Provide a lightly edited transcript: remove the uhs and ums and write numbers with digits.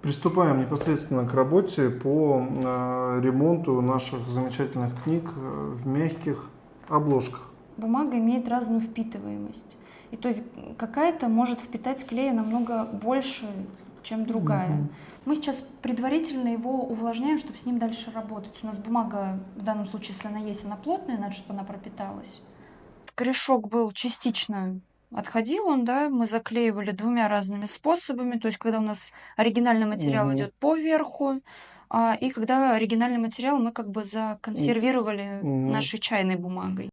Приступаем непосредственно к работе по ремонту наших замечательных книг в мягких обложках. Бумага имеет разную впитываемость. И то есть какая-то может впитать клея намного больше, чем другая. Мы сейчас предварительно его увлажняем, чтобы с ним дальше работать. У нас бумага, в данном случае, если она есть, она плотная, надо, чтобы она пропиталась. Корешок был частично отходил он, да, мы заклеивали двумя разными способами. То есть когда у нас оригинальный материал Мгм. идет по верху, и когда оригинальный материал мы как бы законсервировали Мгм. нашей чайной бумагой.